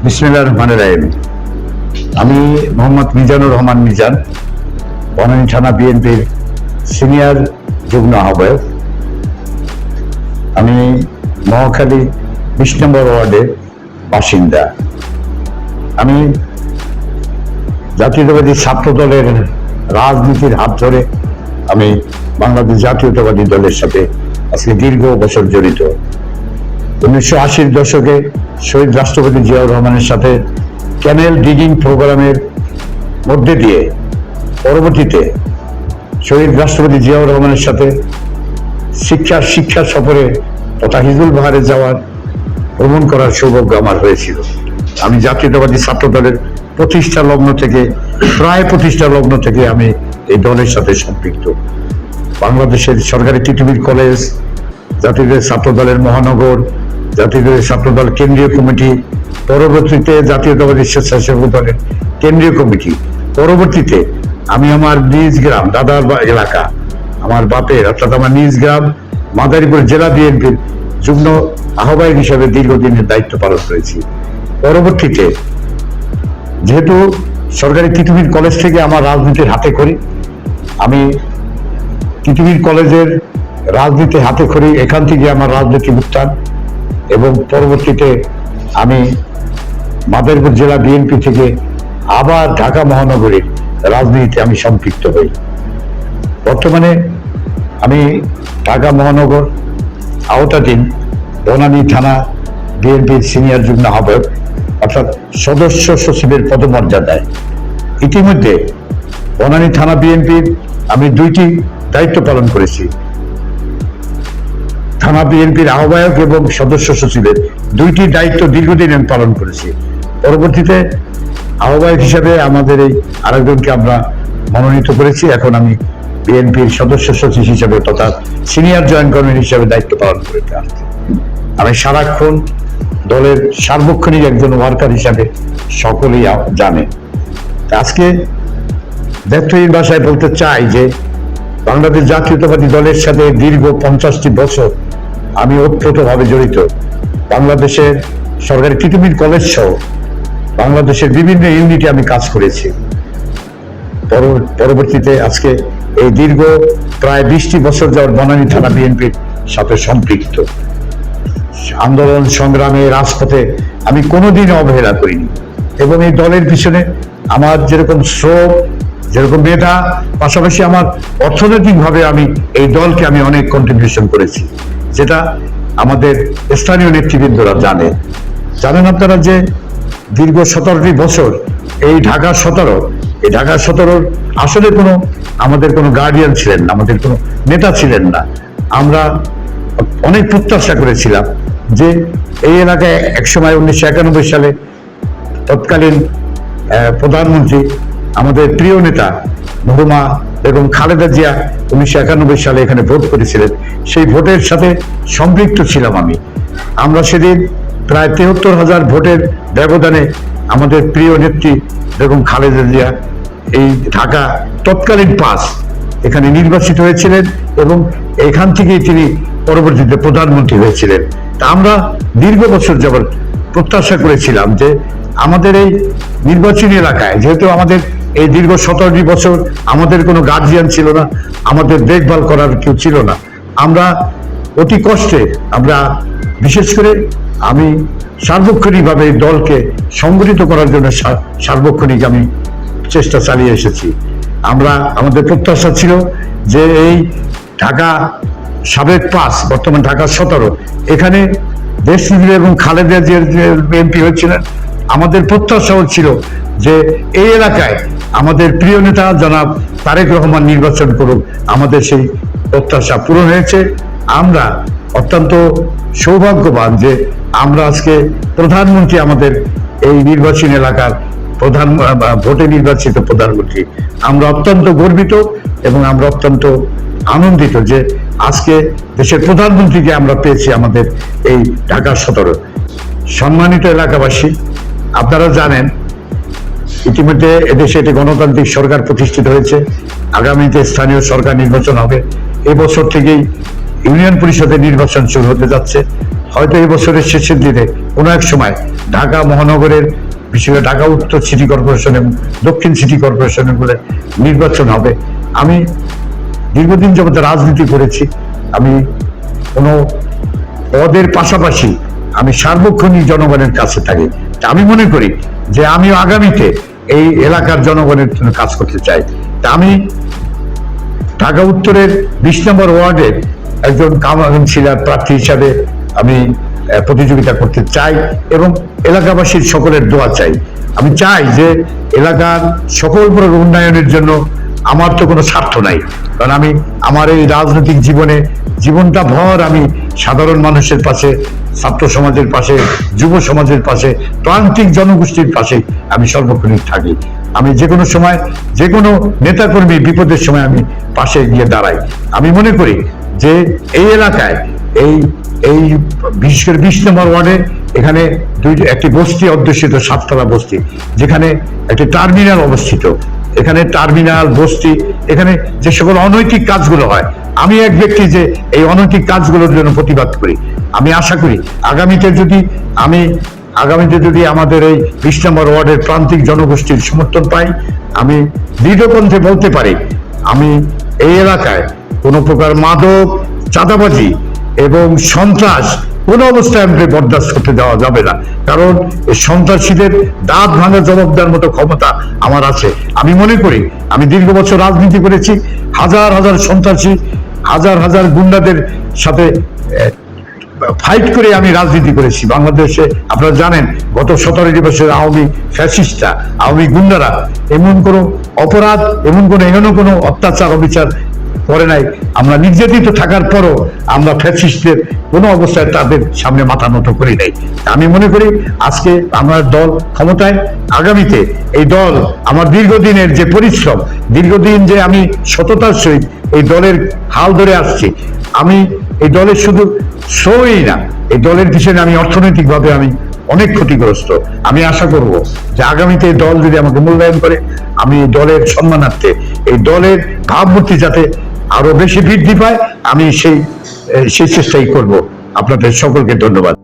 বিসমিল্লাহির রহমানির রহিম। আমি মোহাম্মদ মিজানুর রহমান মিজান, বনানী থানা বিএনপির সিনিয়র যুগ্ম আহ্বায়ক। আমি মহাখালী 20 নম্বর ওয়ার্ডের বাসিন্দা। আমি জাতীয়তাবাদী ছাত্র দলের রাজনীতির হাত ধরে আমি বাংলাদেশ জাতীয়তাবাদী দলের সাথে আজকে দীর্ঘ বছর জড়িত। 1980-র দশকে শহীদ রাষ্ট্রপতি জিয়াউর রহমানের সাথে ক্যানেল ডিগিং প্রোগ্রামের মধ্যে দিয়ে পরবর্তীতে শহীদ রাষ্ট্রপতি জিয়াউর রহমানের সাথে শিক্ষা সফরে তথা হিজবুল বাহারে যাওয়ার ভ্রমণ করার সৌভাগ্য আমার হয়েছিল। আমি জাতীয়তাবাদী ছাত্র দলের প্রতিষ্ঠা লগ্ন থেকে আমি এই দলের সাথে সম্পৃক্ত। বাংলাদেশের সরকারি তিতুমির কলেজ, জাতীয়তাবাদী ছাত্র দলের মহানগর, জাতীয়তাবাদী ছাত্র দল কেন্দ্রীয় কমিটি, পরবর্তীতে জাতীয়তাবাদী স্বেচ্ছাসেবক দলের কেন্দ্রীয় কমিটি, পরবর্তীতে আমি আমার নিজ গ্রাম দাদার এলাকা আমার বাপের অর্থাৎ আমার নিজ গ্রাম মাদারীপুর জেলা বিএনপির যুগ্ম আহ্বায়ক হিসেবে দীর্ঘদিনের দায়িত্ব পালন করেছি। পরবর্তীতে যেহেতু সরকারি তিতুমির কলেজ থেকে আমার রাজনীতির হাতে খড়ি, আমি তিতুমির কলেজের রাজনীতি হাতে খড়ি, এখান থেকে আমার রাজনীতি উত্থান এবং পরবর্তীতে আমি মাদারীপুর জেলা বিএনপি থেকে আবার ঢাকা মহানগরীর রাজনীতিতে আমি সম্পৃক্ত হই। বর্তমানে আমি ঢাকা মহানগর আওতাধীন বনানী থানা বিএনপির সিনিয়র যুগ্ম আহ্বায়ক অর্থাৎ সদস্য সচিবের পদমর্যাদায়। ইতিমধ্যে বনানী থানা বিএনপির আমি 2টি দায়িত্ব পালন করেছি। থানা বিএনপির আহ্বায়ক এবং সদস্য সচিবের 2টি দায়িত্ব দীর্ঘদিন আমি পালন করেছি। পরবর্তীতে আহ্বায়ক হিসেবে আমাদের এই আরেকজনকে আমরা মনোনীত করেছি। এখন আমি বিএনপির সদস্য সচিব হিসেবে তথা সিনিয়র জয়েন্ট কর্মী হিসেবে দায়িত্ব পালন করতে আসছি। আমি সারাক্ষণ দলের সার্বক্ষণিক একজন ওয়ার্কার হিসাবে সকলেই জানে। আজকে ব্যক্তির ভাষায় বলতে চাই যে বাংলাদেশ জাতীয়তাবাদী দলের সাথে দীর্ঘ 50টি বছর আমি ওতপ্রোতভাবে জড়িত। বাংলাদেশের সরকারি তিতুমির কলেজ সহ বাংলাদেশের বিভিন্ন ইউনিটে আমি কাজ করেছি। পরবর্তীতে আজকে এই দীর্ঘ প্রায় 20টি বছর যাওয়ার বনানী থানা বিএনপির সাথে সম্পৃক্ত। আন্দোলন সংগ্রামে রাজপথে আমি কোনোদিন অবহেলা করিনি এবং এই দলের পিছনে আমার যেরকম শ্রম, যেরকম মেধা, পাশাপাশি আমার অর্থনৈতিকভাবে আমি এই দলকে আমি অনেক কন্ট্রিবিউশন করেছি, যেটা আমাদের স্থানীয় নেতৃবৃন্দরা জানেন আপনারা যে দীর্ঘ 17টি বছর এই ঢাকা 17 আসলে আমাদের কোনো গার্ডিয়ান ছিলেন না, আমাদের কোনো নেতা ছিলেন না। আমরা অনেক প্রত্যাশা করেছিলাম যে এই এলাকায় একসময় 1991 সালে তৎকালীন প্রধানমন্ত্রী আমাদের প্রিয় নেতা মরহুমা বেগম খালেদা জিয়া 1991 সালে এখানে ভোট করেছিলেন। সেই ভোটের সাথে সম্পৃক্ত ছিলাম আমি। আমরা সেদিন প্রায় 73,000 ভোটের ব্যবধানে আমাদের প্রিয় নেত্রী বেগম খালেদা জিয়া এই ঢাকা তৎকালীন 5 এখানে নির্বাচিত হয়েছিলেন এবং এখান থেকেই তিনি পরবর্তীতে প্রধানমন্ত্রী হয়েছিলেন। তা আমরা দীর্ঘ বছর যাবত প্রত্যাশা করেছিলাম যে আমাদের এই নির্বাচনী এলাকায়, যেহেতু আমাদের এই দীর্ঘ 17টি বছর আমাদের কোনো গার্জিয়ান ছিল না, আমাদের দেখভাল করার কেউ ছিল না, আমরা অতি কষ্টে আমরা বিশেষ করে আমি সার্বক্ষণিকভাবে এই দলকে সংগঠিত করার জন্য সার্বক্ষণিক আমি চেষ্টা চালিয়ে এসেছি। আমাদের প্রত্যাশা ছিল যে এই ঢাকা সাবেক 5 বর্তমান ঢাকা 17 এখানে দেশনেত্রী এবং খালেদা জিয়া এমপি হয়েছিলেন। আমাদের প্রত্যাশাও ছিল যে এই এলাকায় আমাদের প্রিয় নেতা জনাব তারেক রহমান নির্বাচন করুক। আমাদের সেই প্রত্যাশা পূরণ হয়েছে। আমরা অত্যন্ত সৌভাগ্যবান যে আমরা আজকে প্রধানমন্ত্রী আমাদের এই নির্বাচনী এলাকার ভোটে নির্বাচিত প্রধানমন্ত্রী। আমরা অত্যন্ত গর্বিত এবং আমরা অত্যন্ত আনন্দিত যে আজকে দেশের প্রধানমন্ত্রীকে আমরা পেয়েছি আমাদের এই ঢাকা 17। সম্মানিত এলাকাবাসী, আপনারা জানেন ইতিমধ্যে এদেশে একটি গণতান্ত্রিক সরকার প্রতিষ্ঠিত হয়েছে। আগামীতে স্থানীয় সরকার নির্বাচন হবে। এবছর থেকেই ইউনিয়ন পরিষদের নির্বাচন শুরু হতে যাচ্ছে। হয়তো এই বছরের শেষের দিনে কোনো এক সময় ঢাকা মহানগরের, বিশেষ করে ঢাকা উত্তর সিটি কর্পোরেশন এবং দক্ষিণ সিটি কর্পোরেশনের বলে নির্বাচন হবে। আমি দীর্ঘদিন যাবত রাজনীতি করেছি। আমি কোনো পদের পাশাপাশি আমি সার্বক্ষণিক জনগণের কাছে থাকি। আমি মনে করি যে আমি আগামীতে এই এলাকার জনগণের জন্য কাজ করতে চাই। তা আমি ঢাকা উত্তরের 20 নম্বর ওয়ার্ডের একজন কাউন্সিলর প্রার্থী হিসাবে আমি প্রতিযোগিতা করতে চাই এবং এলাকাবাসীর সকলের দোয়া চাই। আমি চাই যে এলাকার সকল প্রকার উন্নয়নের জন্য আমার তো কোনো স্বার্থ নাই, কারণ আমি আমার এই রাজনৈতিক জীবনটা ভর আমি সাধারণ মানুষের পাশে, ছাত্র সমাজের পাশে, যুব সমাজের পাশে, প্রান্তিক জনগোষ্ঠীর পাশে আমি সর্বক্ষণিক থাকি। আমি যে কোনো সময় যে কোনো নেতাকর্মী বিপদের সময় আমি পাশে গিয়ে দাঁড়াই। আমি মনে করি যে এই এলাকায় এই বিশেষ করে 20 নম্বর ওয়ার্ডে এখানে একটি বস্তি অধ্যুষিত, সাততলা বস্তি, যেখানে একটি টার্মিনাল অবস্থিত। এখানে টার্মিনাল বস্তি, এখানে যে সকল অনৈতিক কাজগুলো হয়, আমি এক ব্যক্তি যে এই অনৈতিক কাজগুলোর জন্য প্রতিবাদ করি। আমি আশা করি আগামীতে যদি আমাদের এই 20 নম্বর ওয়ার্ডের প্রান্তিক জনগোষ্ঠীর সমর্থন পাই, আমি দৃঢ়কণ্ঠে বলতে পারি আমি এই এলাকায় কোনো প্রকার মাদক, চাঁদাবাজি এবং সন্ত্রাস কোনো অবস্থায় আমাদের বরদাস্ত করতে দেওয়া যাবে না। কারণ এই সন্ত্রাসীদের দাঁত ভাঙা জবাব দেওয়ার মতো ক্ষমতা আমার আছে। আমি মনে করি আমি দীর্ঘ বছর রাজনীতি করেছি, হাজার হাজার সন্ত্রাসী, হাজার হাজার গুন্ডাদের সাথে ফাইট করে আমি রাজনীতি করেছি বাংলাদেশে। আপনারা জানেন গত 17 বছরের আওয়ামী ফ্যাসিস্টরা, আওয়ামী গুন্ডারা এমন কোনো অপরাধ, এমন কোনো অত্যাচার অবিচার করে নাই। আমরা নির্যাতিত থাকার পরও আমরা ফ্যাসিস্টদের কোনো অবস্থায় তাদের সামনে মাথা নত করি নাই। আমি মনে করি আজকে আমার দল ক্ষমতায়, আগামীতে এই দল আমার দীর্ঘদিনের যে পরিশ্রম, দীর্ঘদিন যে আমি সততার সহিত এই দলের হাল ধরে আসছি, আমি এই দলের শুধু সই না, এই দলের পিছনে আমি অর্থনৈতিকভাবে আমি অনেক ক্ষতিগ্রস্ত। আমি আশা করব যে আগামীতে এই দল যদি আমাকে মূল্যায়ন করে, আমি এই দলের সম্মানার্থে, এই দলের ভাবমূর্তি যাতে আরো বেশি বৃদ্ধি পায়, আমি সেই চেষ্টাই করব। আপনাদের সকলকে ধন্যবাদ।